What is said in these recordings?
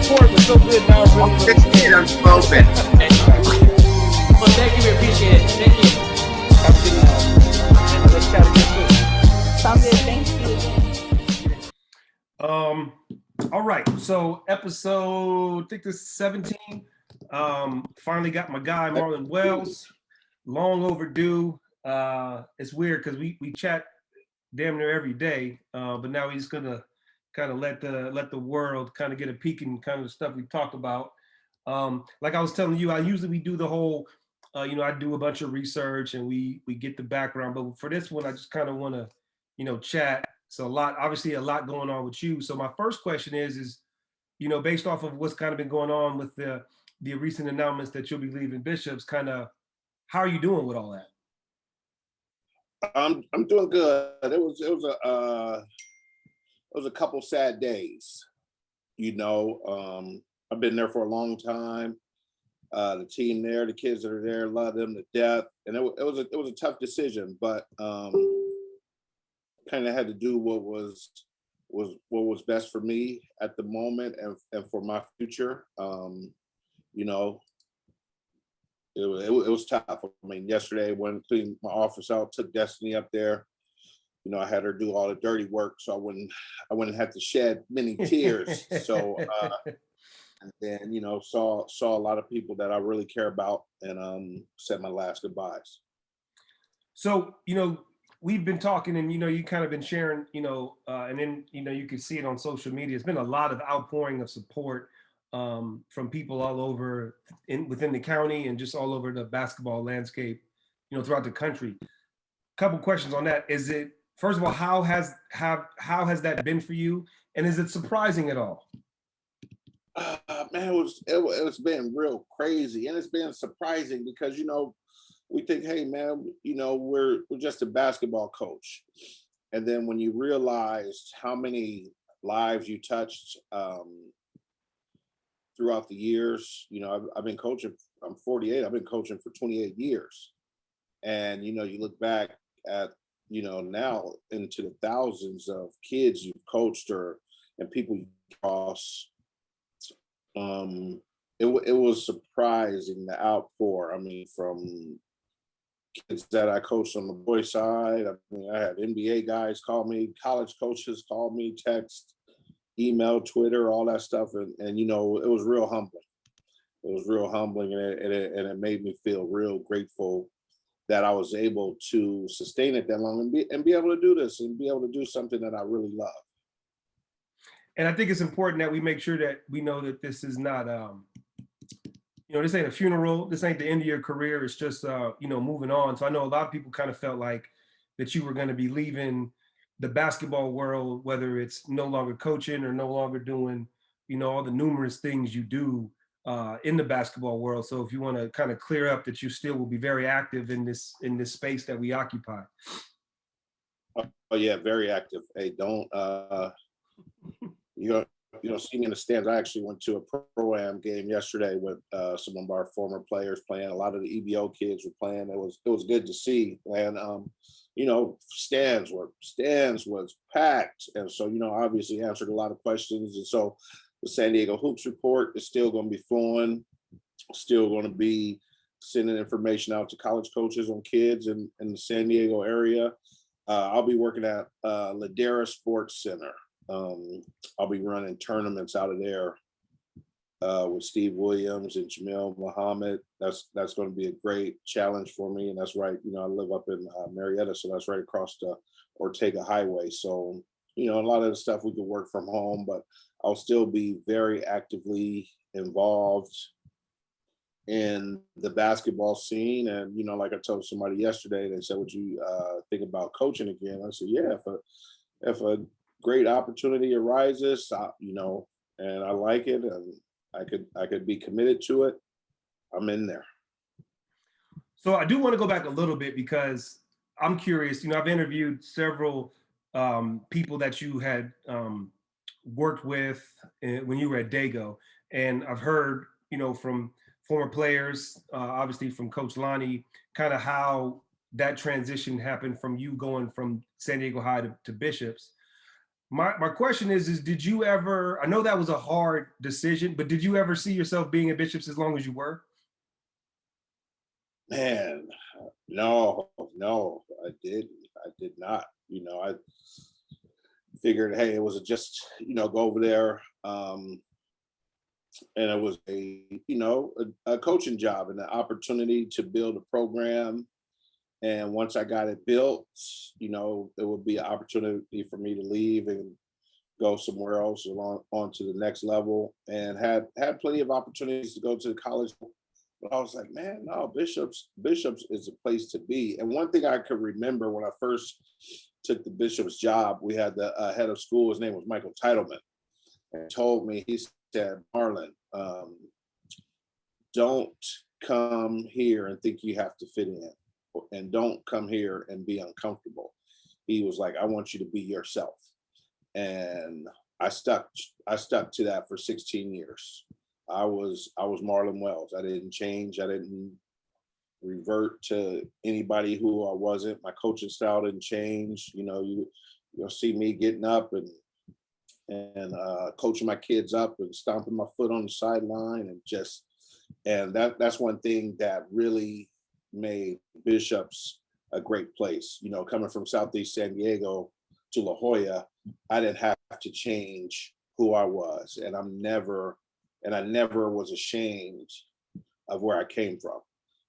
support was so good. Now I'm really, really scared. I'm open. Well, thank you. We appreciate it. Thank you. Have a good night. Let's chat again soon. Sounds good. Thank you. All right. So episode, I think this is 17. Finally got my guy Marlon Wells. Long overdue. It's weird because we chat damn near every day, but now he's gonna kind of let the world kind of get a peek in kind of the stuff we talked about. Like I was telling you, we do the whole, I do a bunch of research and we get the background, but for this one, I just kind of want to, chat. So obviously a lot going on with you. So my first question is, based off of what's kind of been going on with the recent announcements that you'll be leaving Bishops, kind of, how are you doing with all that? I'm doing good. It was a couple sad days. I've been there for a long time. The team there, the kids that are there, love them to death, and it was a tough decision, but kind of had to do what was best for me at the moment and for my future. It was tough. I mean, yesterday when cleaning my office out, took Destiny up there. I had her do all the dirty work, so I wouldn't have to shed many tears. So, and then saw a lot of people that I really care about, and said my last goodbyes. So we've been talking, and you kind of been sharing, and then you can see it on social media. It's been a lot of outpouring of support from people all over within the county and just all over the basketball landscape, throughout the country. Couple questions on that. Is it, first of all, how has that been for you, and is it surprising at all? Man, it's been real crazy, and it's been surprising because we think, hey man, we're just a basketball coach, and then when you realize how many lives you touched throughout the years, I've been coaching. I'm 48. I've been coaching for 28 years, and you look back at now into the thousands of kids you've coached and people you cross. It was surprising, the outpour. I mean, from kids that I coached on the boys' side. I mean, I had NBA guys call me, college coaches call me, text, email, Twitter, all that stuff, and it was real humbling. It was real humbling, and it made me feel real grateful that I was able to sustain it that long and be able to do this and be able to do something that I really love. And I think it's important that we make sure that we know that this is not, this ain't a funeral. This ain't the end of your career. It's just, moving on. So I know a lot of people kind of felt like that you were going to be leaving the basketball world, whether it's no longer coaching or no longer doing, all the numerous things you do in the basketball world. So if you want to kind of clear up that you still will be very active in this space that we occupy. Oh yeah, very active. Hey, don't you don't see me in the stands. I actually went to a pro-am game yesterday with some of our former players playing. A lot of the EBO kids were playing. It was good to see, and stands was packed, and so obviously answered a lot of questions. And so the San Diego Hoops Report is still going to be flowing, still going to be sending information out to college coaches on kids in the San Diego area. I'll be working at Ladera Sports Center. I'll be running tournaments out of there with Steve Williams and Jamil Muhammad. That's going to be a great challenge for me, and that's right. I live up in Marietta, so that's right across the Ortega Highway. So a lot of the stuff we could work from home, but I'll still be very actively involved in the basketball scene. And like I told somebody yesterday, they said, "Would you think about coaching again?" I said, "Yeah, if a great opportunity arises, and I like it, and I could be committed to it, I'm in there." So I do want to go back a little bit because I'm curious. I've interviewed several people that you had worked with when you were at Dago, and I've heard from former players, obviously from Coach Lonnie, kind of how that transition happened from you going from San Diego High to Bishops. My question is did you ever, I know that was a hard decision, but did you ever see yourself being at Bishops as long as you were? Man, no, I didn't. I did not. I figured, hey, it was just, go over there. And it was a coaching job and an opportunity to build a program. And once I got it built, there would be an opportunity for me to leave and go somewhere else on to the next level, and had plenty of opportunities to go to college. But I was like, man, no, Bishops is a place to be. And one thing I could remember when I first took the Bishops job, we had the head of school, his name was Michael Titleman, and told me, he said, Marlon, don't come here and think you have to fit in, and don't come here and be uncomfortable. He was like, I want you to be yourself. And I stuck to that for 16 years. I was Marlon Wells. I didn't change. I didn't revert to anybody who I wasn't. My coaching style didn't change. You'll see me getting up and coaching my kids up and stomping my foot on the sideline, and that's one thing that really made Bishops a great place. Coming from Southeast San Diego to La Jolla, I didn't have to change who I was, and I never was ashamed of where I came from.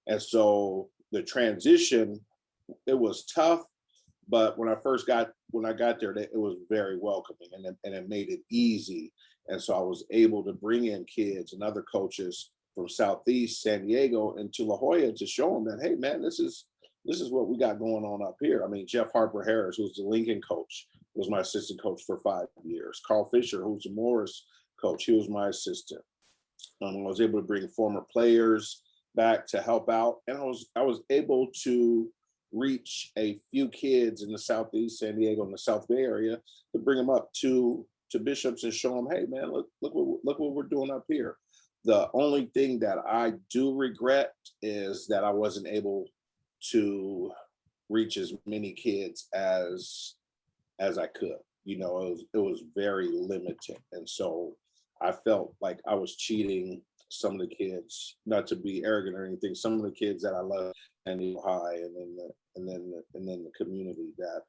And so the transition, it was tough, but when I got there, it was very welcoming, and it made it easy. And so I was able to bring in kids and other coaches from Southeast San Diego into La Jolla to show them that, hey man, this is what we got going on up here. I mean, Jeff Harper Harris, who's the Lincoln coach, was my assistant coach for 5 years. Carl Fisher, who's the Morris coach, he was my assistant. I was able to bring former players back to help out, and I was able to reach a few kids in the Southeast San Diego and the South Bay area to bring them up to Bishops and show them, hey man, look what we're doing up here. The only thing that I do regret is that I wasn't able to reach as many kids as I could. It was very limited, and so I felt like I was cheating some of the kids, not to be arrogant or anything. Some of the kids that I love and high, and then the community that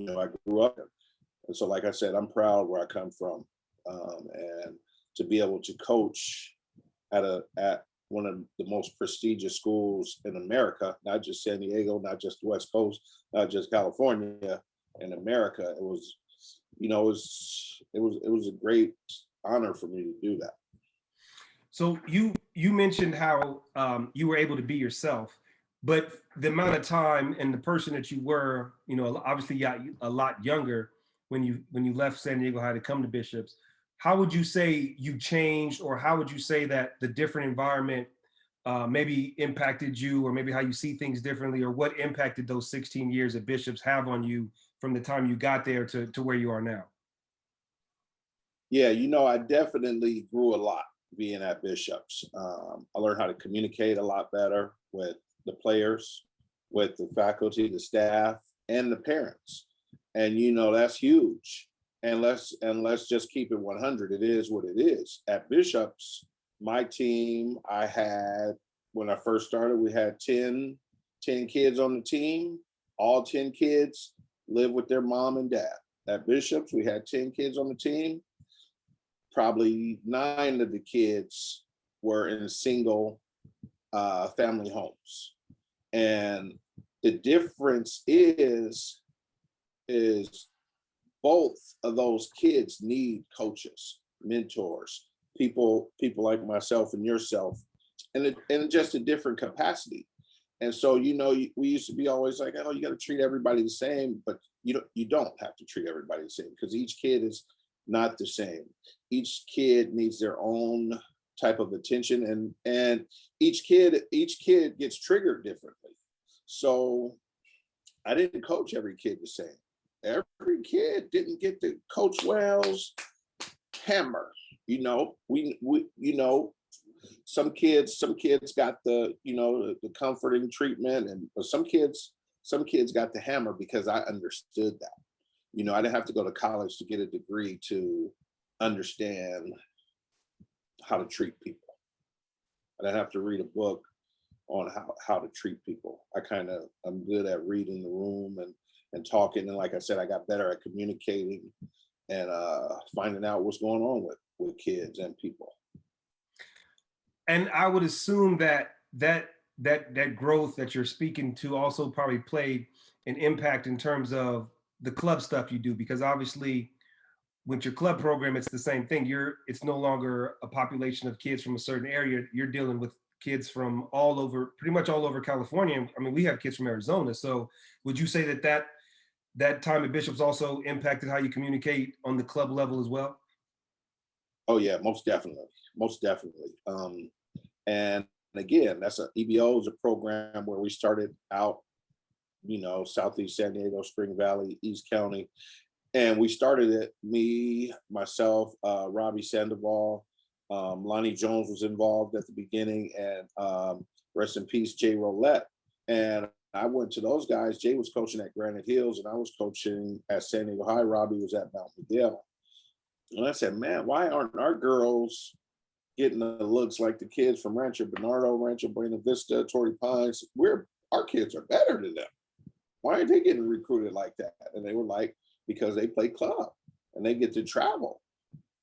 I grew up in. And so, like I said, I'm proud where I come from, and to be able to coach at one of the most prestigious schools in America, not just San Diego, not just the West Coast, not just California, in America. It was a great honor for me to do that. So you mentioned how you were able to be yourself, but the amount of time and the person that you were, obviously got a lot younger when you left San Diego High to come to Bishops. How would you say you changed, or how would you say that the different environment maybe impacted you, or maybe how you see things differently, or what impacted those 16 years at Bishops have on you from the time you got there to where you are now? Yeah, I definitely grew a lot being at Bishops. I learned how to communicate a lot better with the players, with the faculty, the staff, and the parents. And that's huge. And let's just keep it 100. It is what it is. At Bishops, my team, when I first started, we had 10 kids on the team. All 10 kids live with their mom and dad. At Bishops, we had 10 kids on the team. Probably 9 of the kids were in single family homes. And the difference is both of those kids need coaches, mentors, people like myself and yourself, and just a different capacity. And so, we used to be always like, oh, you got to treat everybody the same, but you don't have to treat everybody the same, because each kid is not the same. Each kid needs their own type of attention, and each kid gets triggered differently. So I didn't coach every kid the same. Every kid didn't get the Coach Wells hammer. Some kids got the comforting treatment, and some kids got the hammer because I understood that. I didn't have to go to college to get a degree to understand how to treat people. I didn't have to read a book on how to treat people. I'm good at reading the room and talking. And like I said, I got better at communicating and finding out what's going on with kids and people. And I would assume that growth that you're speaking to also probably played an impact in terms of the club stuff you do, because obviously with your club program, it's the same thing. It's no longer a population of kids from a certain area. You're dealing with kids from all over, pretty much all over California. I mean, we have kids from Arizona. So would you say that time at Bishop's also impacted how you communicate on the club level as well? Oh yeah, most definitely. And again, EBO is a program where we started out, Southeast San Diego, Spring Valley, East County. And we started it, me, myself, Robbie Sandoval, Lonnie Jones was involved at the beginning, and rest in peace, Jay Roulette. And I went to those guys. Jay was coaching at Granite Hills, and I was coaching at San Diego High. Robbie was at Mount Miguel. And I said, man, why aren't our girls getting the looks like the kids from Rancho Bernardo, Rancho Buena Vista, Torrey Pines? Our kids are better than them. Why aren't they getting recruited like that? And they were like, because they play club and they get to travel.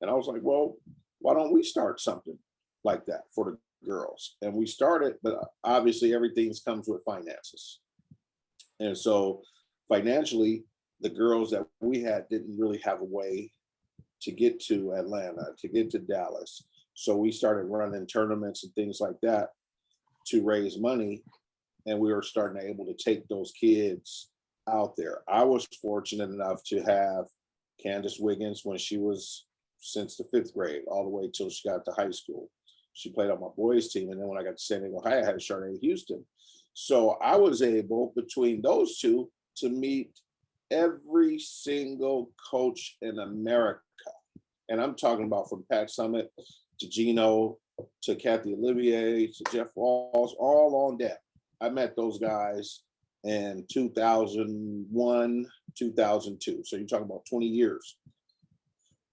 And I was like, well, why don't we start something like that for the girls? And we started, but obviously everything comes with finances. And so financially, the girls that we had didn't really have a way to get to Atlanta, to get to Dallas. So we started running tournaments and things like that to raise money. And we were starting to able to take those kids out there. I was fortunate enough to have Candace Wiggins when she was since the 5th grade, all the way till she got to high school. She played on my boys team. And then when I got to San Diego High, I had Charnay Houston. So I was able, between those two, to meet every single coach in America. And I'm talking about from Pat Summitt to Gino, to Kathy Olivier, to Jeff Walls, all on deck. I met those guys in 2001, 2002. So you're talking about 20 years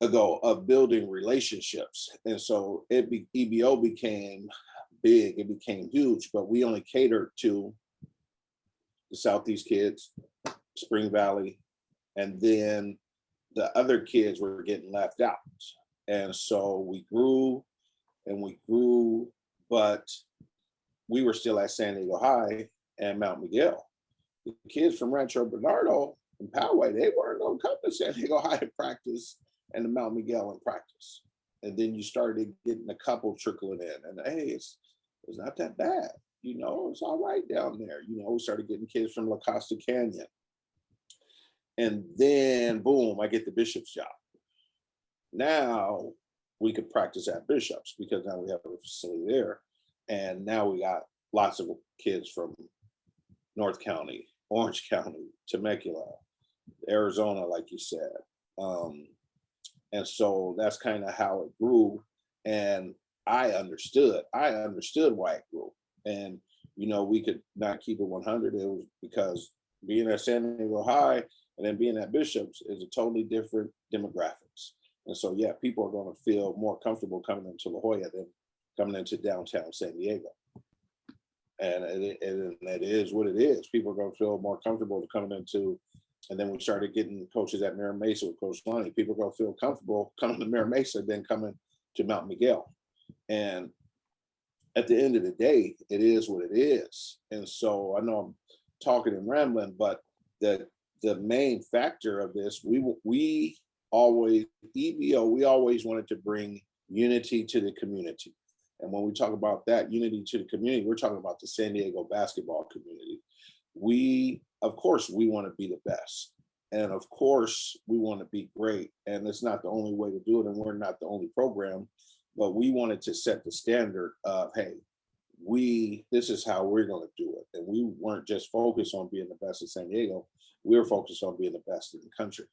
ago of building relationships. And so EBO became big, it became huge, but we only catered to the Southeast kids, Spring Valley, and then the other kids were getting left out. And so we grew and we grew, but we were still at San Diego High and Mount Miguel. The kids from Rancho Bernardo and Poway, they weren't going to come to San Diego High and practice and to Mount Miguel and practice. And then you started getting a couple trickling in, and hey, it's not that bad. It's all right down there. We started getting kids from La Costa Canyon. And then boom, I get the Bishop's job. Now we could practice at Bishop's because now we have a facility there. And now we got lots of kids from North County, Orange County, Temecula, Arizona, like you said. And so that's kind of how it grew. And I understood why it grew. And, we could not keep it 100. It was because being at San Diego High and then being at Bishop's is a totally different demographics. And so, yeah, people are going to feel more comfortable coming into La Jolla than coming into downtown San Diego. And it is what it is. People are going to feel more comfortable coming into, and then we started getting coaches at Mira Mesa with Coach Lonnie. People are going to feel comfortable coming to Mira Mesa than coming to Mount Miguel. And at the end of the day, it is what it is. And so I know I'm talking and rambling, but the main factor of this, we always wanted to bring unity to the community. And when we talk about that unity to the community, we're talking about the San Diego basketball community. Of course, we want to be the best. And of course, we want to be great. And it's not the only way to do it. And we're not the only program, but we wanted to set the standard of, hey, this is how we're going to do it. And we weren't just focused on being the best in San Diego. We were focused on being the best in the country.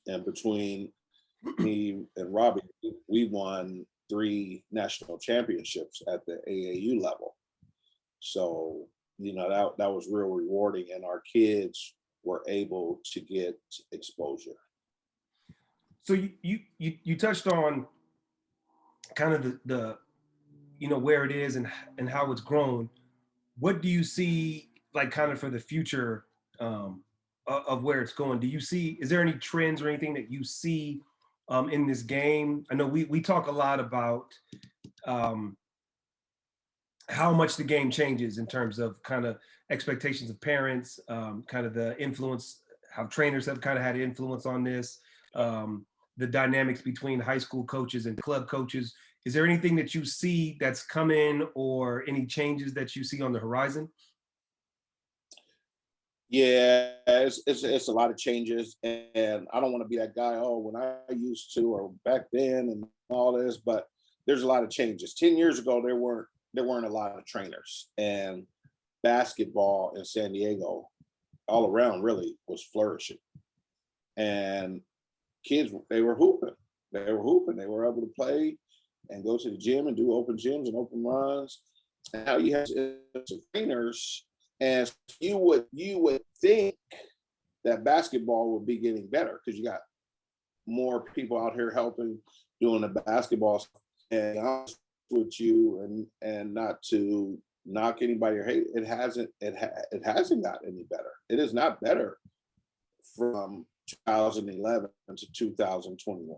And between me and Robbie, we won 3 national championships at the AAU level. So, that was real rewarding. And our kids were able to get exposure. So you touched on kind of the where it is and how it's grown. What do you see like kind of for the future of where it's going? Is there any trends or anything that you see in this game? I know we talk a lot about how much the game changes in terms of kind of expectations of parents, kind of the influence, how trainers have kind of had influence on this, the dynamics between high school coaches and club coaches. Is there anything that you see that's coming or any changes that you see on the horizon? Yeah, it's a lot of changes, and I don't want to be that guy. Oh, when I used to, or back then, and all this. But there's a lot of changes. 10 years ago, there weren't a lot of trainers, and basketball in San Diego, all around, really was flourishing, and kids they were hooping. They were hooping. They were able to play and go to the gym and do open gyms and open runs. And now you have trainers. And you would think that basketball would be getting better because you got more people out here helping doing the basketball stuff. And honest with you, and not to knock anybody or hate, it hasn't got any better. It is not better from 2011 to 2021.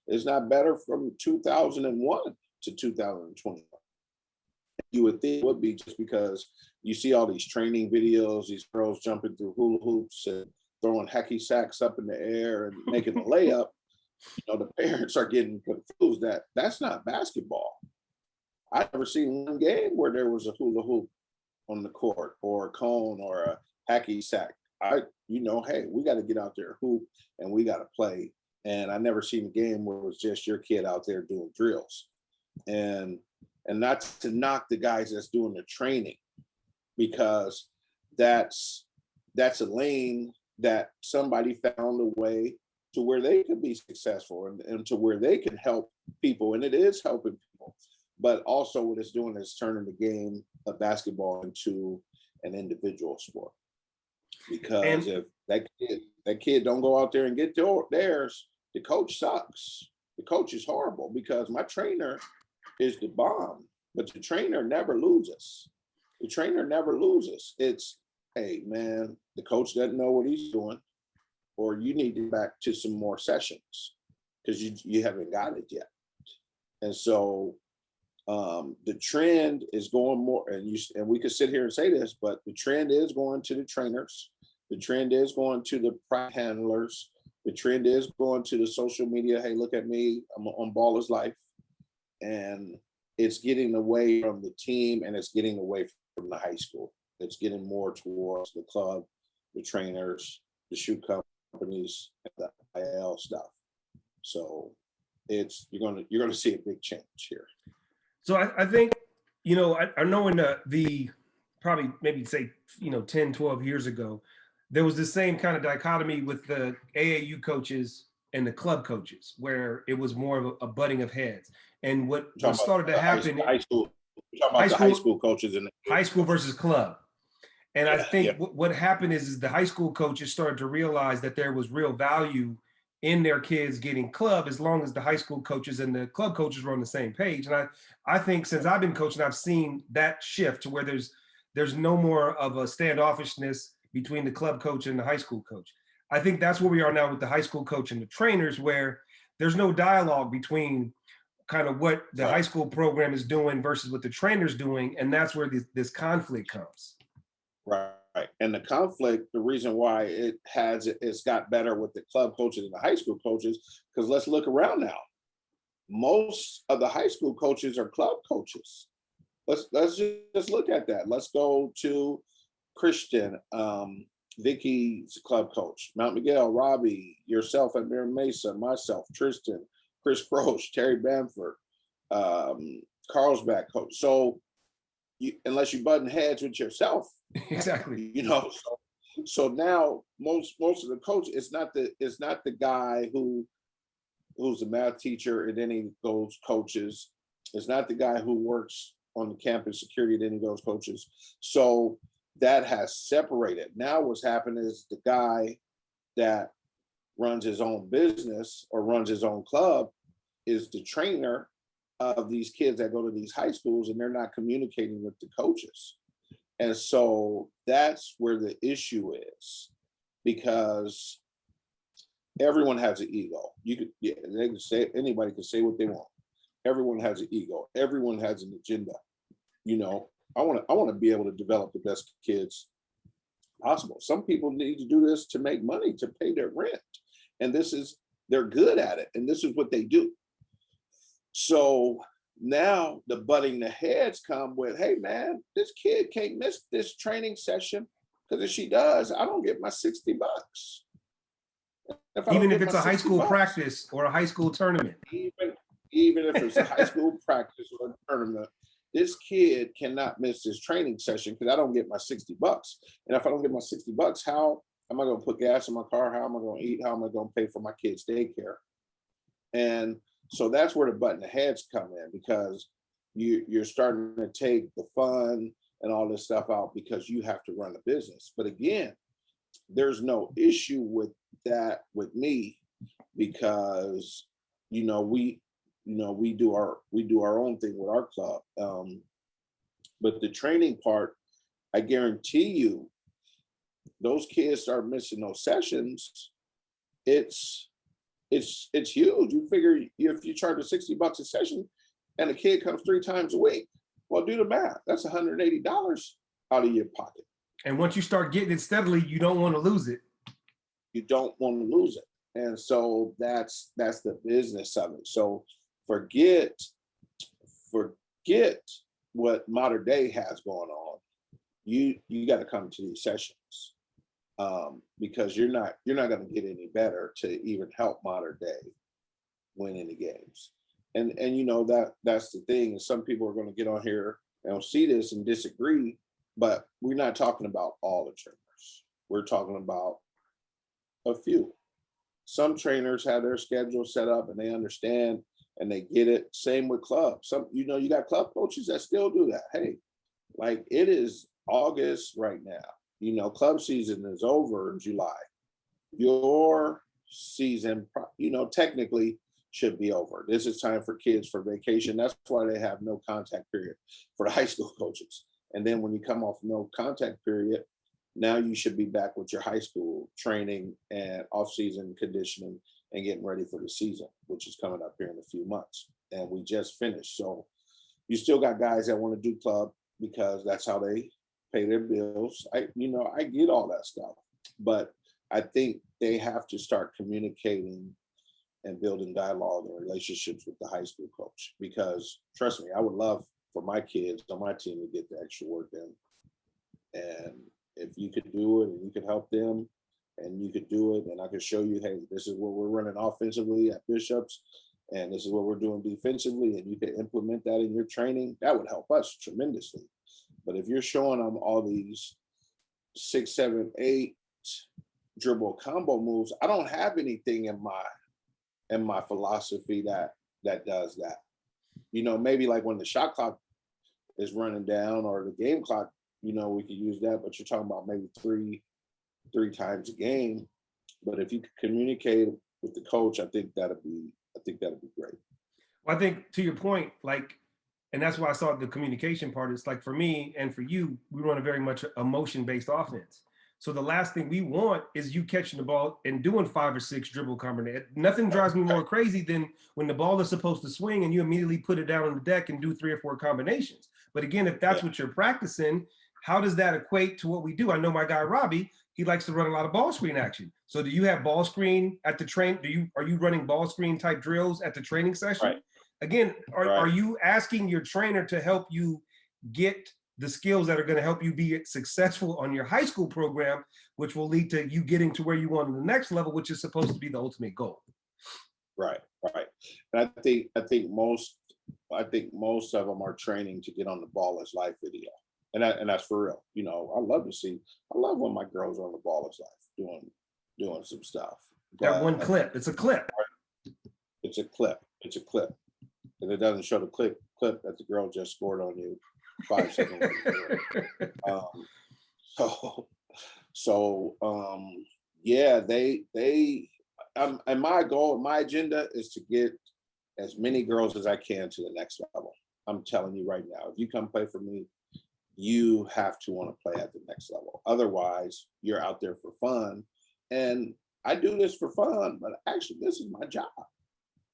It's not better from 2001 to 2021. You would think it would be, just because you see all these training videos, these girls jumping through hula hoops and throwing hacky sacks up in the air and making a layup. The parents are getting confused that that's not basketball. I've never seen one game where there was a hula hoop on the court or a cone or a hacky sack. Hey, we got to get out there, hoop, and we got to play. And I never seen a game where it was just your kid out there doing drills. And not to knock the guys that's doing the training, because that's a lane that somebody found a way to where they could be successful and to where they can help people. And it is helping people. But also what it's doing is turning the game of basketball into an individual sport. Because if that kid don't go out there and get theirs, the coach sucks. The coach is horrible, because my trainer is the bomb, but the trainer never loses. The trainer never loses. It's, hey man, the coach doesn't know what he's doing, or you need to get back to some more sessions because you haven't got it yet. And so the trend is going more, and we could sit here and say this, but the trend is going to the trainers. The trend is going to the practice handlers. The trend is going to the social media. Hey, look at me, I'm on Baller's Life. And it's getting away from the team, and it's getting away from the high school. It's getting more towards the club, the trainers, the shoe companies, and the IL stuff. So you're gonna see a big change here. So I think, I know in the probably maybe say 10, 12 years ago, there was the same kind of dichotomy with the AAU coaches and the club coaches, where it was more of a butting of heads. And what started to happen, high school coaches in high school versus club. And I think what happened is the high school coaches started to realize that there was real value in their kids getting club, as long as the high school coaches and the club coaches were on the same page. And I think since I've been coaching, I've seen that shift to where there's no more of a standoffishness between the club coach and the high school coach. I think that's where we are now with the high school coach and the trainers, where there's no dialogue between kind of what the high school program is doing versus what the trainer's doing. And that's where this conflict comes. Right. And the conflict, the reason why it's got better with the club coaches and the high school coaches, because let's look around now. Most of the high school coaches are club coaches. Let's just look at that. Let's go to Christian, Vicky's club coach, Mount Miguel, Robbie, yourself at Mira Mesa, myself, Tristan, Chris Croce, Terry Bamford, Carlsbad coach. So unless you button heads with yourself, exactly. So now most of the coach, it's not the guy who's a math teacher and then he goes coaches. It's not the guy who works on the campus security and then he goes coaches. So that has separated. Now what's happened is the guy that runs his own business or runs his own club is the trainer of these kids that go to these high schools, and they're not communicating with the coaches. And so that's where the issue is, because everyone has an ego. They can say, anybody can say what they want. Everyone has an ego. Everyone has an agenda. I want to be able to develop the best kids possible. Some people need to do this to make money, to pay their rent. And they're good at it. And this is what they do. So now the butting the heads come with, hey man, this kid can't miss this training session, because if she does, I don't get my $60. Even if it's a high school practice or a high school tournament. Even if it's a high school practice or a tournament, this kid cannot miss this training session because I don't get my $60. And if I don't get my $60, how am I going to put gas in my car? How am I going to eat? How am I going to pay for my kids' daycare? And so that's where the button heads come in, because you're starting to take the fun and all this stuff out because you have to run a business. But again, there's no issue with that with me, because we do our own thing with our club. But the training part, I guarantee you, those kids start missing those sessions. It's huge. You figure if you charge a $60 a session and a kid comes 3 times a week, well, do the math. That's $180 out of your pocket. And once you start getting it steadily, you don't want to lose it. You don't want to lose it. And so that's the business of it. So forget what modern day has going on. You got to come to these sessions, because you're not going to get any better to even help modern day win any games. And that's the thing. And some people are going to get on here and see this and disagree, but we're not talking about all the trainers. We're talking about a few. Some trainers have their schedule set up and they understand and they get it. Same with clubs. You got club coaches that still do that. Hey, like, it is August right now. Club season is over in July. Your season, technically should be over. This is time for kids for vacation. That's why they have no contact period for the high school coaches. And then when you come off no contact period, now you should be back with your high school training and off-season conditioning and getting ready for the season, which is coming up here in a few months. And we just finished. So you still got guys that want to do club because that's how they pay their bills. I get all that stuff, but I think they have to start communicating and building dialogue and relationships with the high school coach, because trust me, I would love for my kids on my team to get the extra work in. And if you could do it and you could help them and you could do it, and I could show you, hey, this is what we're running offensively at Bishop's and this is what we're doing defensively, and you could implement that in your training, that would help us tremendously. But if you're showing them all these 6, 7, 8 dribble combo moves, I don't have anything in my philosophy that does that. Maybe like when the shot clock is running down or the game clock, we could use that, but you're talking about maybe three times a game. But if you could communicate with the coach, I think that'd be great. Well, I think to your point, and that's why I saw the communication part. It's like, for me and for you, we run a very much emotion-based offense. So the last thing we want is you catching the ball and doing 5 or 6 dribble combinations. Nothing drives me more crazy than when the ball is supposed to swing and you immediately put it down on the deck and do 3 or 4 combinations. But again, if that's what you're practicing, how does that equate to what we do? I know my guy Robbie, he likes to run a lot of ball screen action. So do you have ball screen at the train? Are you running ball screen type drills at the training session? Right. Again, are you asking your trainer to help you get the skills that are going to help you be successful on your high school program, which will lead to you getting to where you want on the next level, which is supposed to be the ultimate goal? Right. And I think most of them are training to get on the ball as live video. And that's for real. I love when my girls are on the ball as live doing some stuff. That one clip. It's a clip. It's a clip. And it doesn't show the clip that the girl just scored on you 5 seconds. Yeah, and my goal, my agenda is to get as many girls as I can to the next level. I'm telling you right now, if you come play for me, you have to want to play at the next level. Otherwise, you're out there for fun. And I do this for fun, but actually this is my job.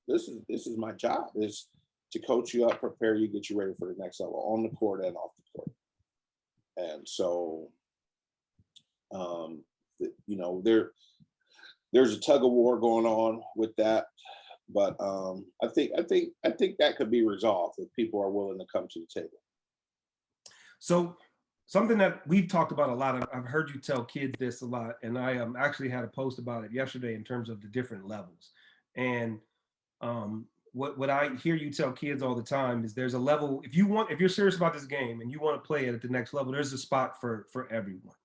This is my job, is to coach you up, prepare you, get you ready for the next level on the court and off the court. And so you know, there's a tug of war going on with that, but I think that could be resolved if people are willing to come to the table. So something that we've talked about a lot, I've heard you tell kids this a lot, and I actually had a post about it yesterday in terms of the different levels. And what I hear you tell kids all the time is there's a level, if you're serious about this game and you want to play it at the next level, there's a spot for everyone.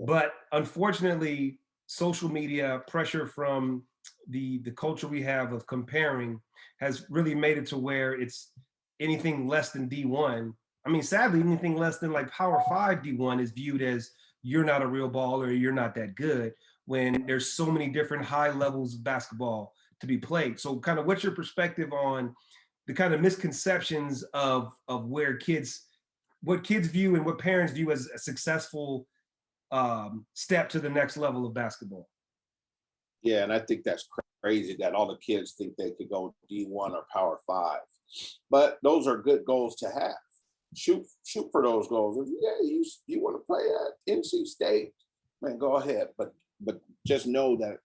But unfortunately, social media pressure from the culture we have of comparing has really made it to where it's anything less than D1. I mean, sadly, anything less than like Power 5 D1 is viewed as you're not a real baller, you're not that good, when there's so many different high levels of basketball to be played. So kind of what's your perspective on the kind of misconceptions of where what kids view and what parents view as a successful step to the next level of basketball? Yeah, and I think that's crazy that all the kids think they could go D1 or Power 5. But those are good goals to have. Shoot for those goals. If you want to play at NC State, man, go ahead. But just know that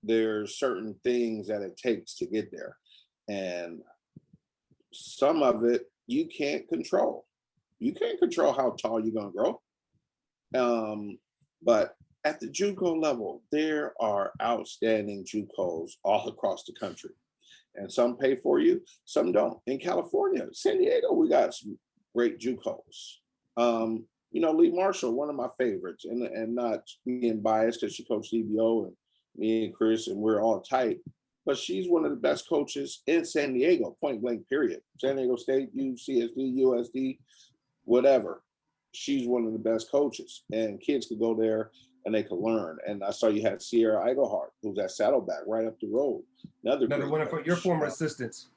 there's certain things that it takes to get there. And some of it you can't control. You can't control how tall you're gonna grow. But at the JUCO level, there are outstanding JUCOs all across the country. And some pay for you, some don't. In California, San Diego, we got some great JUCOs. You know, Lee Marshall, one of my favorites, and not being biased because she coached EBO and me and Chris, and we're all tight. But she's one of the best coaches in San Diego, point blank, period. San Diego State, UCSD, USD, whatever. She's one of the best coaches, and kids could go there and they could learn. And I saw you had Sierra Eaglehart, who's at Saddleback right up the road. Another one of your former assistants.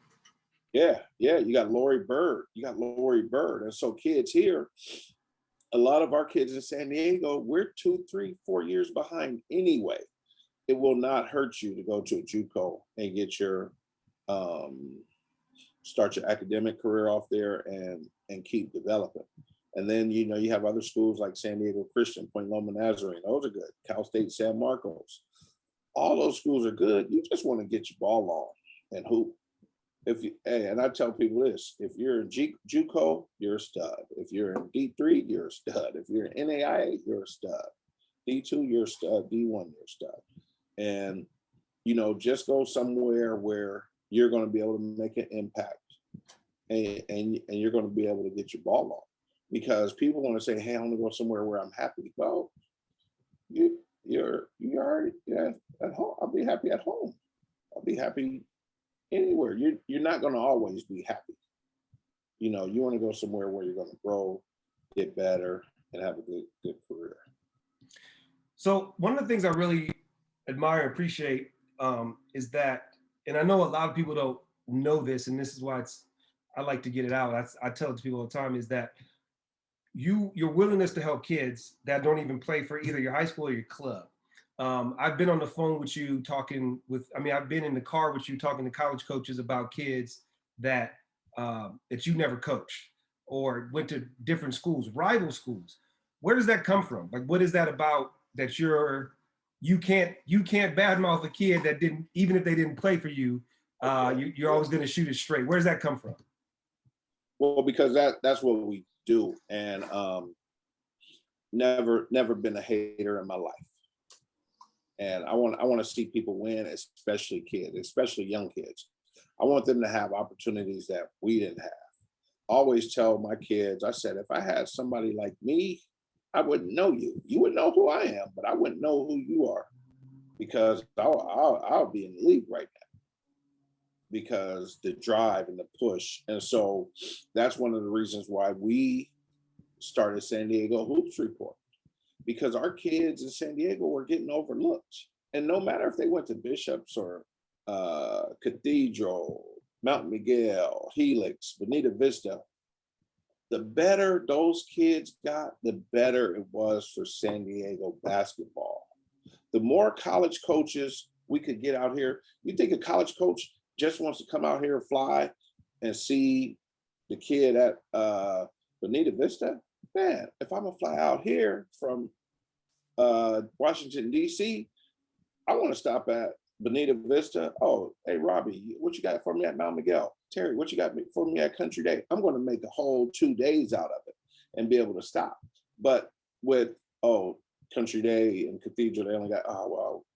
Yeah, you got Lori Bird. And so kids here, a lot of our kids in San Diego, we're 2, 3, 4 years behind anyway. It will not hurt you to go to a JUCO and get your start your academic career off there and keep developing. And then, you know, you have other schools like San Diego Christian, Point Loma Nazarene. Those are good. Cal State San Marcos. All those schools are good. You just want to get your ball on and hoop. And I tell people this: if you're in JUCO, you're a stud. If you're in D3, you're a stud. If you're in NAIA, you're a stud. D2, you're a stud. D1, you're a stud. And, you know, just go somewhere where you're going to be able to make an impact, and you're going to be able to get your ball on. Because people want to say, "Hey, I want to go somewhere where I'm happy." Well, you're already at home. I'll be happy at home. I'll be happy anywhere. You're not going to always be happy. You know, you want to go somewhere where you're going to grow, get better, and have a good career. So one of the things I really admire and appreciate is that, and I know a lot of people don't know this, and this is why I like to get it out. I tell it to people all the time, is that your willingness to help kids that don't even play for either your high school or your club. I've been on the phone with you I've been in the car with you talking to college coaches about kids that you never coached or went to different schools, rival schools. Where does that come from? Like, what is that about that you can't badmouth a kid that didn't, even if they didn't play for you, you're always going to shoot it straight. Where does that come from? Well, because that's what we do, and never been a hater in my life. And I want to see people win, especially kids, especially young kids. I want them to have opportunities that we didn't have. I always tell my kids, I said, if I had somebody like me, I wouldn't know you. You would know who I am, but I wouldn't know who you are, because I'll be in the league right now. Because the drive and the push. And so that's one of the reasons why we started San Diego Hoops Report because our kids in San Diego were getting overlooked. And no matter if they went to Bishops or Cathedral, Mount Miguel, Helix, Bonita Vista, the better those kids got, the better it was for San Diego basketball. The more college coaches we could get out here, you think a college coach just wants to come out here and fly and see the kid at Bonita Vista? Man, if I'm gonna fly out here from Washington, D.C., I want to stop at Bonita Vista. Oh, hey, Robbie, what you got for me at Mount Miguel? Terry, what you got for me at Country Day? I'm going to make a whole 2 days out of it and be able to stop. But with, Country Day and Cathedral, they only got,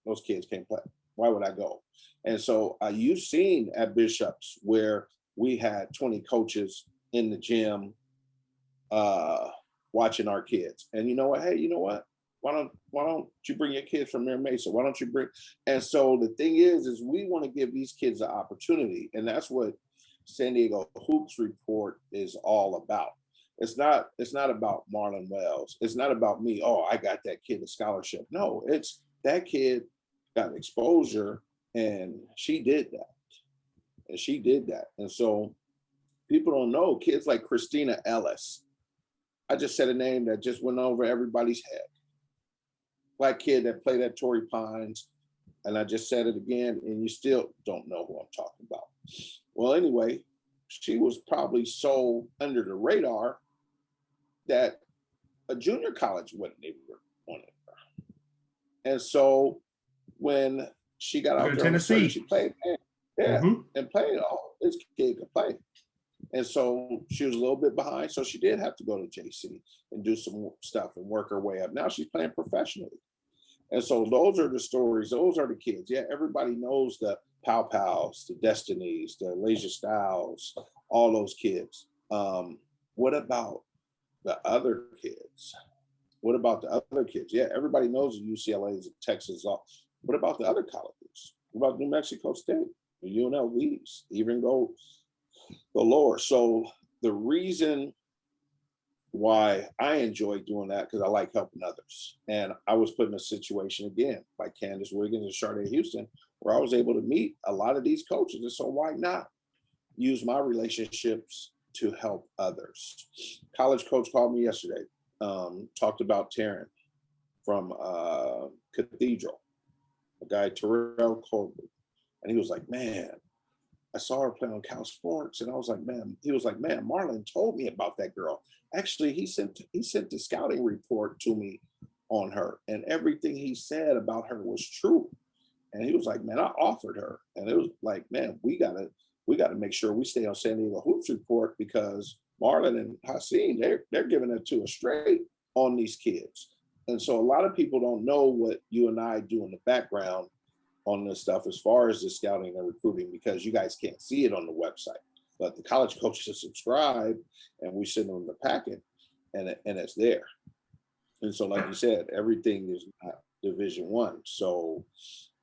those kids can't play. Why would I go? And so you've seen at Bishops where we had 20 coaches in the gym watching our kids. And you know what? Hey, you know what? Why don't you bring your kids from Mira Mesa? Why don't you bring? And so the thing is we want to give these kids an opportunity, and that's what San Diego Hoops Report is all about. It's not about Marlon Wells. It's not about me. Oh, I got that kid a scholarship. No, it's that kid got exposure, and she did that. And so people don't know kids like Christina Ellis. I just said a name that just went over everybody's head. Black kid that played at Torrey Pines, and I just said it again, and you still don't know who I'm talking about. Well, anyway, she was probably so under the radar that a junior college wouldn't even want it. And so when she got out there, Tennessee, she played, and played all this kid could play. And so she was a little bit behind. So she did have to go to JC and do some stuff and work her way up. Now she's playing professionally. And so those are the stories. Those are the kids. Yeah, everybody knows the Pow Pows, the Destinies, the Leisure Styles, all those kids. What about the other kids? What about the other kids? Yeah, everybody knows the UCLA's, Texas. What about the other colleges? What about New Mexico State, the UNLVs, even go lower? So the reason why I enjoy doing that, because I like helping others. And I was put in a situation again, like Candace Wiggins and Sharday Houston, where I was able to meet a lot of these coaches. And so why not use my relationships to help others? College coach called me yesterday, talked about Taryn from Cathedral, a guy, Terrell Colby. And he was like, man, I saw her play on Cal Sports, and I was like, man, he was like, man, Marlon told me about that girl. Actually, he sent the scouting report to me on her, and everything he said about her was true. And he was like, man, I offered her. And it was like, man, we gotta make sure we stay on San Diego Hoops Report, because Marlon and Haseen, they're giving it to us straight on these kids. And so a lot of people don't know what you and I do in the background on this stuff as far as the scouting and recruiting, because you guys can't see it on the website. But the college coaches subscribe, and we send them the packet, and it's there. And so, like you said, everything is not Division I. So,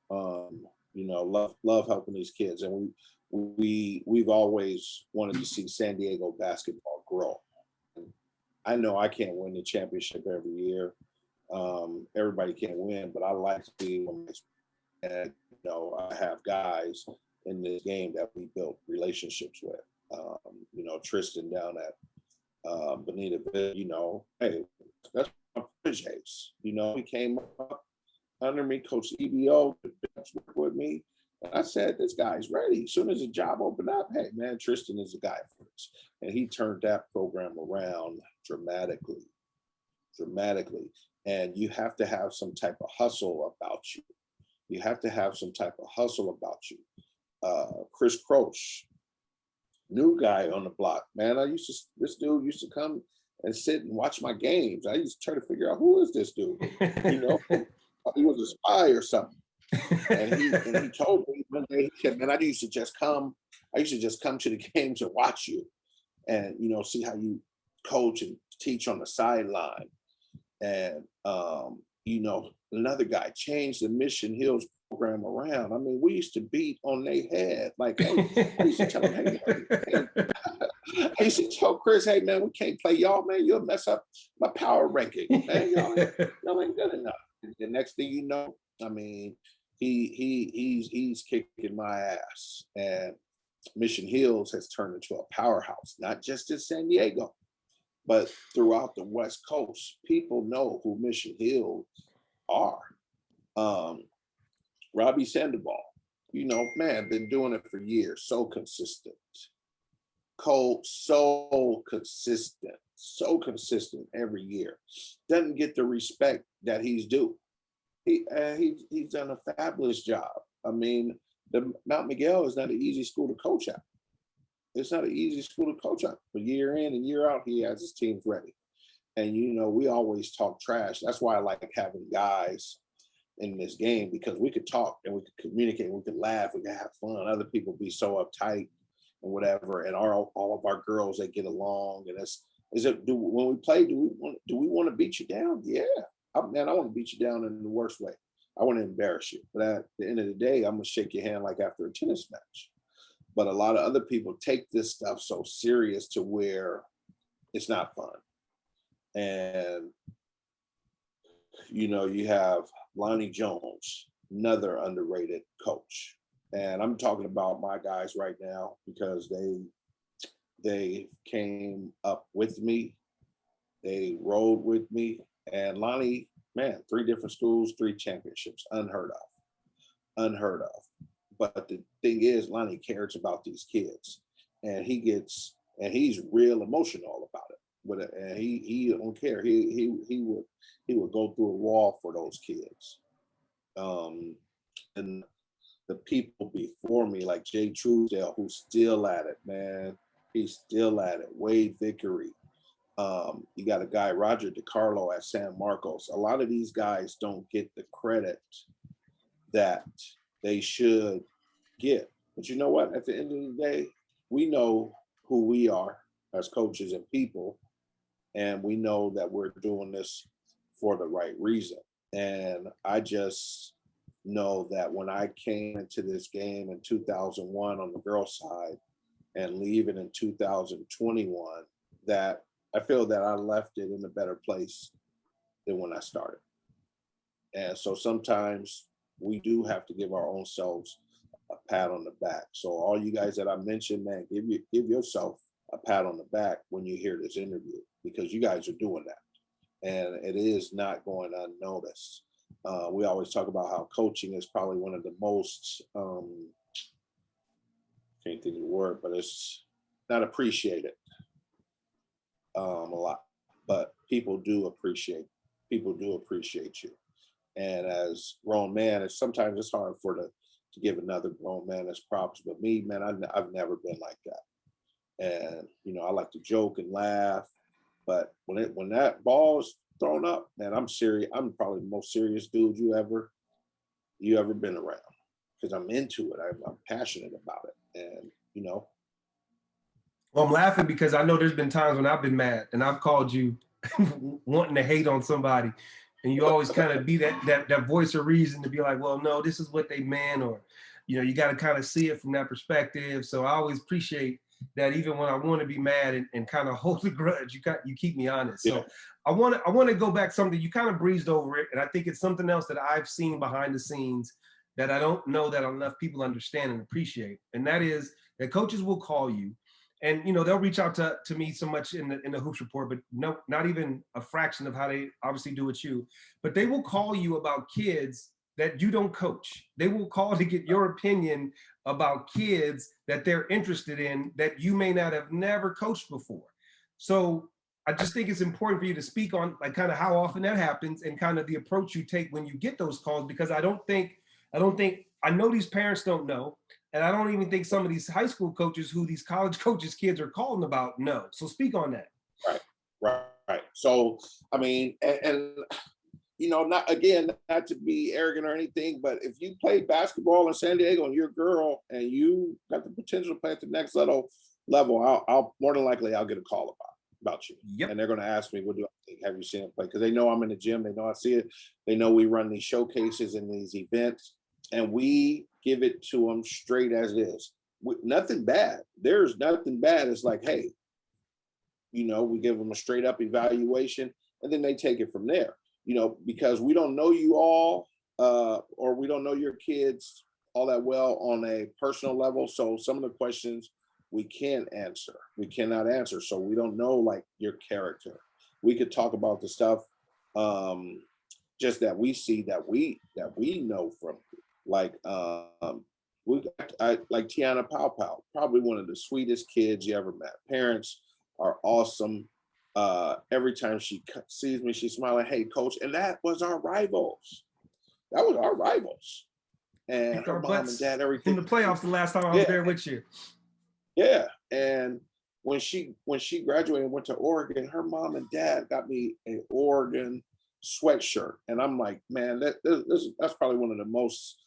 love helping these kids, and we've always wanted to see San Diego basketball grow. And I know I can't win the championship every year. Everybody can't win, but I like to be. And I have guys in this game that we built relationships with. Tristan down at Bonita, hey, that's my proteges. He came up under me, Coach EBO, worked with me. And I said, this guy's ready. As soon as the job opened up, hey, man, Tristan is a guy for us. And he turned that program around dramatically. And you have to have some type of hustle about you. Chris Croce, new guy on the block, man. This dude used to come and sit and watch my games. I used to try to figure out, who is this dude? He was a spy or something. And he told me one day, he said, man, I used to just come to the games and watch you and, see how you coach and teach on the sideline. And, another guy changed the Mission Hills program around. I mean, we used to beat on their head. Like, hey, I used to tell them, hey, I used to tell Chris, hey man, we can't play y'all, man. You'll mess up my power ranking, man. Y'all ain't good enough. The next thing you know, I mean, he's kicking my ass. And Mission Hills has turned into a powerhouse, not just in San Diego, but throughout the West Coast. People know who Mission Hills are. Robbie Sandoval, man, been doing it for years. So consistent. Cole, so consistent every year. Doesn't get the respect that he's due. He's done a fabulous job. I mean, the Mount Miguel is not an easy school to coach at. It's not an easy school to coach at. But year in and year out, he has his teams ready. And we always talk trash. That's why I like having guys in this game, because we could talk and we could communicate, we could laugh, we could have fun. Other people be so uptight and whatever. And all of our girls, they get along. And when we play, do we want to beat you down? Yeah. I want to beat you down in the worst way. I want to embarrass you. But at the end of the day, I'm going to shake your hand like after a tennis match. But a lot of other people take this stuff so serious to where it's not fun. And, you have Lonnie Jones, another underrated coach. And I'm talking about my guys right now because they came up with me. They rode with me. And Lonnie, man, 3 different schools, 3 championships, unheard of. But the thing is, Lonnie cares about these kids, and he's real emotional about it. And he don't care. He would go through a wall for those kids. And the people before me, like Jay Truesdale, who's still at it, man. He's still at it. Wade Vickery. You got a guy, Roger DiCarlo at San Marcos. A lot of these guys don't get the credit that they should get. But you know what? At the end of the day, we know who we are as coaches and people, and we know that we're doing this for the right reason. And I just know that when I came into this game in 2001 on the girls' side and leaving in 2021, that I feel that I left it in a better place than when I started. And so sometimes we do have to give our own selves a pat on the back. So all you guys that I mentioned, man, give yourself a pat on the back when you hear this interview, because you guys are doing that. And it is not going unnoticed. We always talk about how coaching is probably one of the most, can't think of the word, but it's not appreciated a lot. But people do appreciate you. And as grown man, sometimes it's hard to give another grown man his props. But me, man, I've never been like that. And I like to joke and laugh. But when that ball's thrown up, man, I'm serious. I'm probably the most serious dude you ever been around, because I'm into it. I'm passionate about it. And Well, I'm laughing because I know there's been times when I've been mad and I've called you wanting to hate on somebody, and you always kind of be that voice of reason to be like, well, no, this is what they meant, or you got to kind of see it from that perspective. So I always appreciate that, even when I want to be mad and kind of hold a grudge, you keep me honest. So yeah. I want to go back something you kind of breezed over it, and I think it's something else that I've seen behind the scenes that I don't know that enough people understand and appreciate, and that is that coaches will call you. And they'll reach out to me so much in the Hoops Report, but no, not even a fraction of how they obviously do with you. But they will call you about kids that you don't coach. They will call to get your opinion about kids that they're interested in that you may not have never coached before. So I just think it's important for you to speak on like kind of how often that happens and kind of the approach you take when you get those calls, because I know these parents don't know. And I don't even think some of these high school coaches who these college coaches kids are calling about know. So speak on that. Right. So, I mean, and not to be arrogant or anything, but if you play basketball in San Diego and you're a girl and you got the potential to play at the next level, I'll more than likely I'll get a call about you. Yep. And they're going to ask me, what do I think? Have you seen him play? Because they know I'm in the gym. They know I see it. They know we run these showcases and these events, and we give it to them straight as it is. Nothing bad. There's nothing bad. It's like, hey, we give them a straight up evaluation, and then they take it from there. Because we don't know you all, or we don't know your kids all that well on a personal level. So some of the questions we can't answer. We cannot answer. So we don't know like your character. We could talk about the stuff just that we see that we know from you. Like like Tiana Pow Pow, probably one of the sweetest kids you ever met. Parents are awesome. Every time she sees me, she's smiling, "Hey, coach." And that was our rivals. That was our rivals. And her mom and dad, everything. In the playoffs the last time I was there with you. Yeah. And when she graduated and went to Oregon, her mom and dad got me an Oregon sweatshirt. And I'm like, man, that's probably one of the most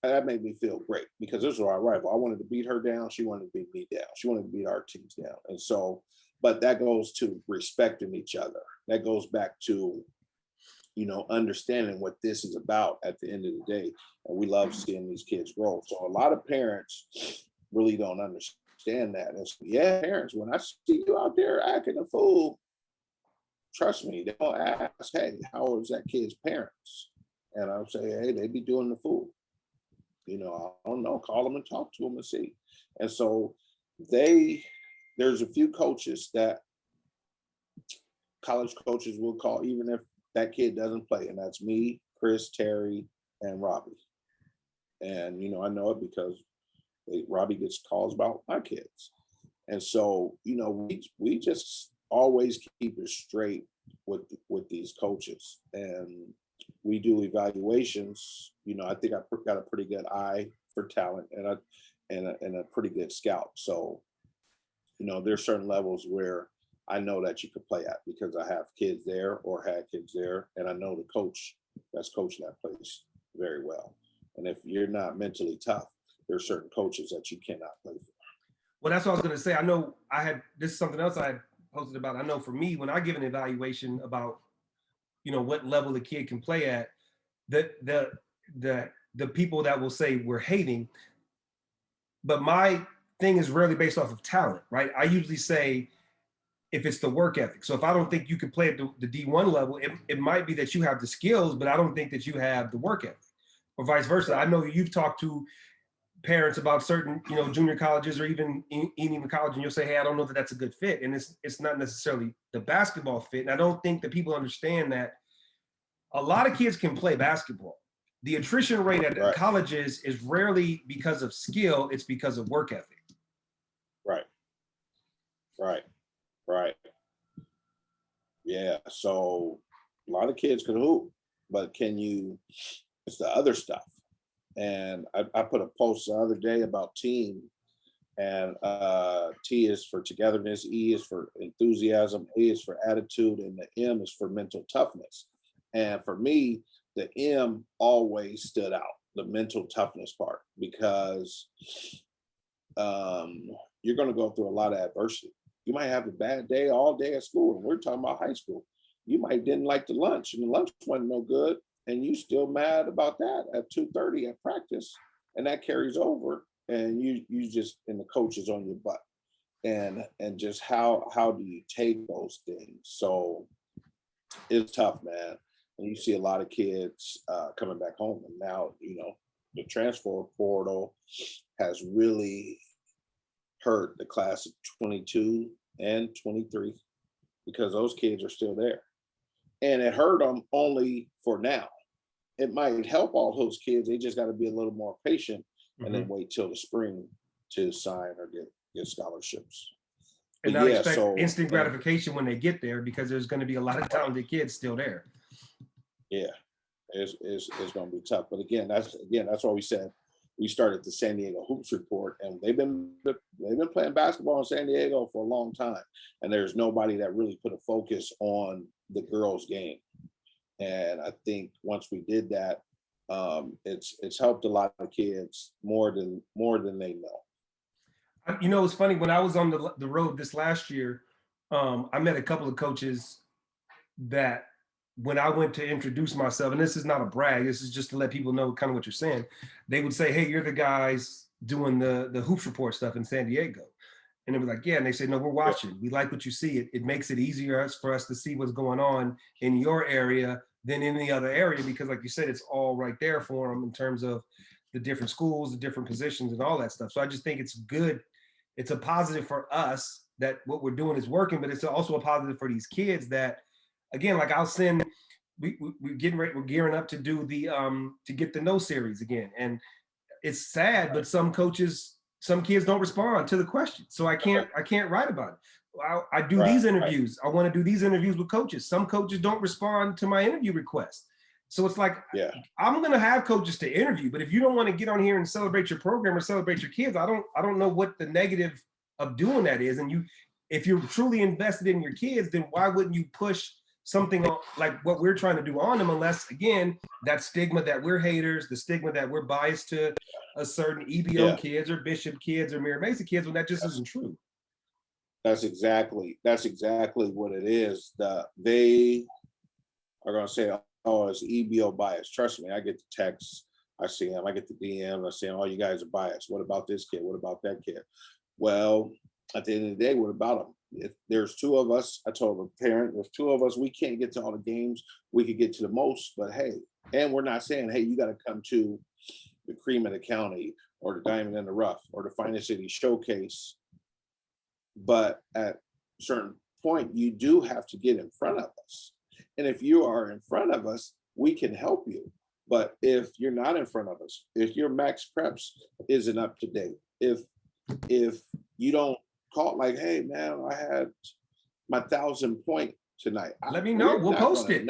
that made me feel great, because this was our rival. I wanted to beat her down. She wanted to beat me down. She wanted to beat our teams down. And so, but that goes to respecting each other. That goes back to, understanding what this is about at the end of the day. And we love seeing these kids grow. So a lot of parents really don't understand that. And so, parents, when I see you out there acting a fool, trust me, they don't ask, "Hey, how is that kid's parents?" And I'll say, "Hey, they be doing the fool. I don't know, call them and talk to them and see." And so there's a few coaches that college coaches will call, even if that kid doesn't play. And that's me, Chris, Terry, and Robbie. And, I know it because Robbie gets calls about my kids. And so, we just always keep it straight with these coaches. And we do evaluations. I think I got a pretty good eye for talent and a pretty good scout. So, there's certain levels where I know that you could play at, because I have kids there or had kids there, and I know the coach that's coaching that place very well. And if you're not mentally tough, there's certain coaches that you cannot play for. Well, that's what I was going to say. I know this is something else I had posted about. I know for me, when I give an evaluation about, what level the kid can play at, the people that will say we're hating, but my thing is rarely based off of talent, right? I usually say, if it's the work ethic. So if I don't think you can play at the D1 level, it might be that you have the skills, but I don't think that you have the work ethic, or vice versa. I know you've talked to parents about certain, junior colleges or even college, and you'll say, "Hey, I don't know that that's a good fit." And it's not necessarily the basketball fit. And I don't think that people understand that a lot of kids can play basketball. The attrition rate at colleges is rarely because of skill, it's because of work ethic. Right. Yeah. So a lot of kids can hoop, but it's the other stuff. And I put a post the other day about team, and T is for togetherness, E is for enthusiasm, A is for attitude, and the M is for mental toughness. And for me, the M always stood out, the mental toughness part, because you're going to go through a lot of adversity. You might have a bad day all day at school, and we're talking about high school. You might didn't like the lunch, and the lunch wasn't no good, and you still mad about that at 2:30 at practice, and that carries over, and you just, and the coach is on your butt, and just how do you take those things? So it's tough, man. And you see a lot of kids coming back home, and now the transfer portal has really hurt the class of 22 and 23, because those kids are still there. And it hurt them only for now. It might help all those kids. They just got to be a little more patient, and then wait till the spring to sign or get scholarships. And not expect instant gratification when they get there, because there's going to be a lot of talented kids still there. Yeah, it's going to be tough. But again, that's why we said we started the San Diego Hoops Report, and they've been playing basketball in San Diego for a long time, and there's nobody that really put a focus on the girls' game. And I think once we did that, it's helped a lot of kids more than they know. It's funny, when I was on the road this last year, I met a couple of coaches that, when I went to introduce myself, and this is not a brag, this is just to let people know kind of what you're saying, they would say, "Hey, you're the guys doing the hoops report stuff in San Diego. And it was like, yeah, and they said, no, we're watching. We like what you see. It makes it easier for us to see what's going on in your area than any other area, because like you said, it's all right there for them in terms of the different schools, the different positions and all that stuff. So I just think it's good. It's a positive for us that what we're doing is working, but it's also a positive for these kids that, again, like I'll send, we're getting ready, we're gearing up to do the, to get the no series again. And it's sad, but some kids don't respond to the question. So I can't write about it. I do these interviews. I want to do these interviews with coaches. Some coaches don't respond to my interview request. So it's like, I'm going to have coaches to interview, but if you don't want to get on here and celebrate your program or celebrate your kids, I don't know what the negative of doing that is. And if you're truly invested in your kids, then why wouldn't you push something like what we're trying to do on them, unless, again, that stigma that we're haters, the stigma that we're biased to a certain EBO kids or Bishop kids or Mira Mesa kids, when that just isn't true. That's exactly what it is. They are going to say, oh, it's EBO bias. Trust me, I get the texts, I see them, I get the DMs, I see them, oh, you guys are biased. What about this kid? What about that kid? Well, at the end of the day, what about them? If there's two of us, I told a parent, there's two of us, we can't get to all the games. We could get to the most, but hey, and we're not saying, hey, you got to come to the Cream of the County or the Diamond in the Rough or the Finest City Showcase. But at a certain point, you do have to get in front of us. And if you are in front of us, we can help you. But if you're not in front of us, if your max preps isn't up to date, if you don't call like, hey man, I had my 1,000-point tonight. Let me know. We'll post it.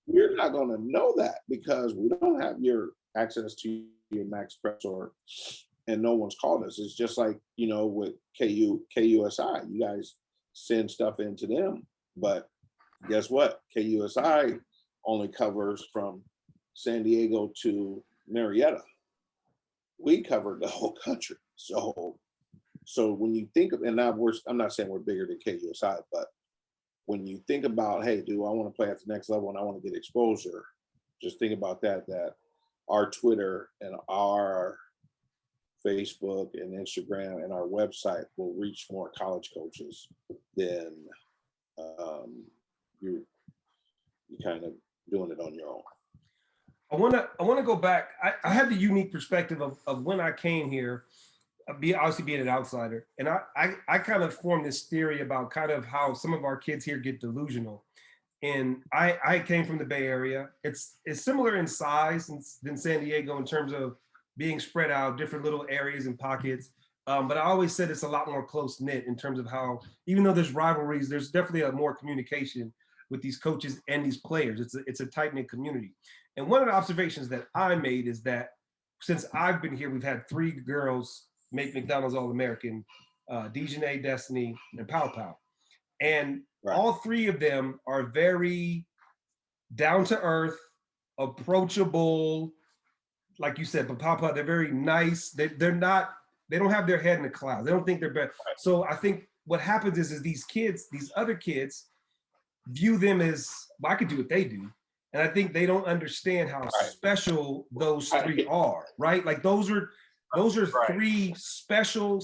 We're not going to know that because we don't have your access to your max preps and no one's called us. It's just like, with KUSI, you guys send stuff into them, but guess what? KUSI only covers from San Diego to Marietta. We covered the whole country. So when you think of, and now I'm not saying we're bigger than KUSI, but when you think about, hey, do I want to play at the next level and I want to get exposure, just think about that our Twitter and our Facebook and Instagram and our website will reach more college coaches than you're kind of doing it on your own. I want to go back. I have the unique perspective of when I came here, obviously being an outsider, and I kind of formed this theory about kind of how some of our kids here get delusional. And I came from the Bay Area. It's similar in size than San Diego in terms of being spread out, different little areas and pockets. But I always said it's a lot more close knit in terms of how, even though there's rivalries, there's definitely a more communication with these coaches and these players. It's a tight knit community. And one of the observations that I made is that since I've been here, we've had 3 girls make McDonald's All-American, Dejanay, Destiny, and Pow Pow. And all 3 of them are very down to earth, approachable. Like you said, but Pow Pow, they're very nice. They don't have their head in the clouds. They don't think they're better. So I think what happens is these other kids view them as, well, I could do what they do. And I think they don't understand how special those 3 are, right? Like those are 3 special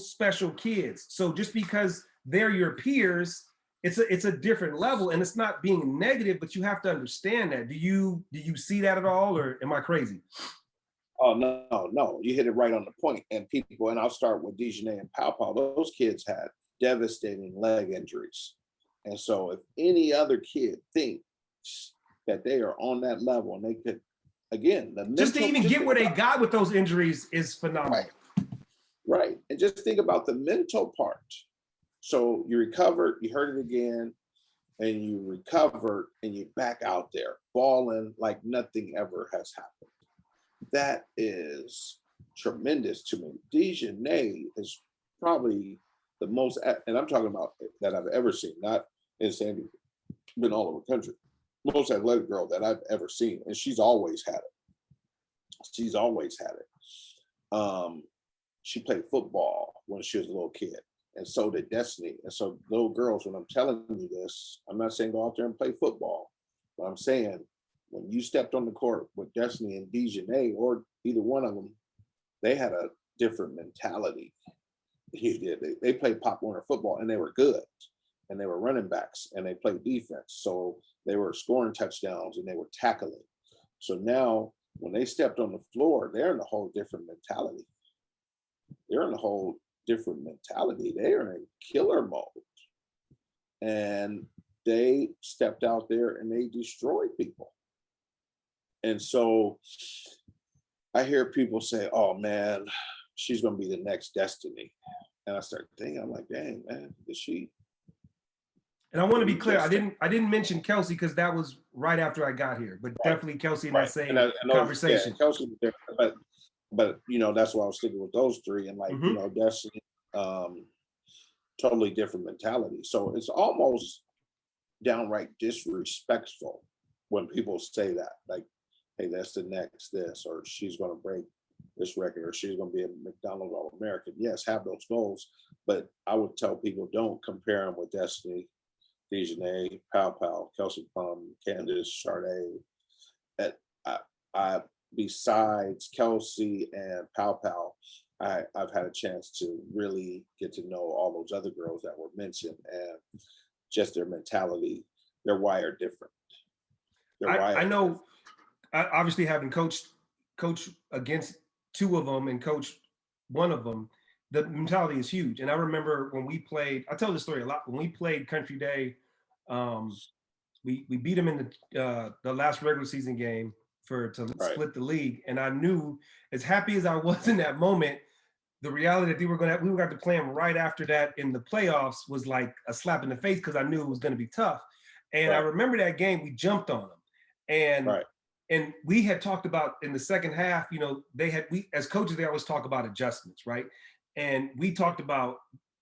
kids. So just because they're your peers, it's a different level, and it's not being negative, but you have to understand that. Do you see that at all, or am I crazy? Oh, no, you hit it right on the point. And I'll start with Dejanay and Pow Pow. Those kids had devastating leg injuries. And so if any other kid thinks that they are on that level and they could, again, just to even get where they got with those injuries is phenomenal. Right. And just think about the mental part. So you recovered, you hurt it again, and you recovered, and you're back out there balling like nothing ever has happened. That is tremendous to me. Dejanay is probably the most, and I'm talking about that I've ever seen, not in San Diego, been all over the country, most athletic girl that I've ever seen. And she's always had it. She played football when she was a little kid, and so did Destiny. And so little girls, when I'm telling you this, I'm not saying go out there and play football, but I'm saying when you stepped on the court with Destiny and Dejanay, or either one of them, they had a different mentality. They played Pop Warner football and they were good, and they were running backs and they played defense. So they were scoring touchdowns and they were tackling. So now when they stepped on the floor, they're in a whole different mentality. They're in a whole different mentality. They are in killer mode. And they stepped out there and they destroyed people. And so I hear people say, oh man, she's going to be the next Destiny. And I start thinking, I'm like, dang, man, is she? And I want to be clear, I didn't mention Kelsey because that was right after I got here, but definitely Kelsey in that same conversation. Yeah, Kelsey was there, but you know, that's why I was sticking with those three. And like, you know, Destiny, totally different mentality. So it's almost downright disrespectful when people say that, like, hey, that's the next this, or she's going to break this record, or she's going to be a McDonald's All-American. Yes, have those goals, but I would tell people don't compare them with Destiny, Dejanay, Pow, Kelsey Plum, Candace, Sade. Besides Kelsey and Pow, I've had a chance to really get to know all those other girls that were mentioned, and just their mentality, they're wired different. I know, obviously having coached against two of them and coached one of them, the mentality is huge. And I remember when we played, I tell this story a lot, when we played Country Day, we beat them in the last regular season game to split the league. And I knew, as happy as I was in that moment, the reality that we were going to play them right after that in the playoffs was like a slap in the face, because I knew it was going to be tough. And I remember that game, we jumped on them. And we had talked about in the second half, you know, we as coaches, they always talk about adjustments, right? And we talked about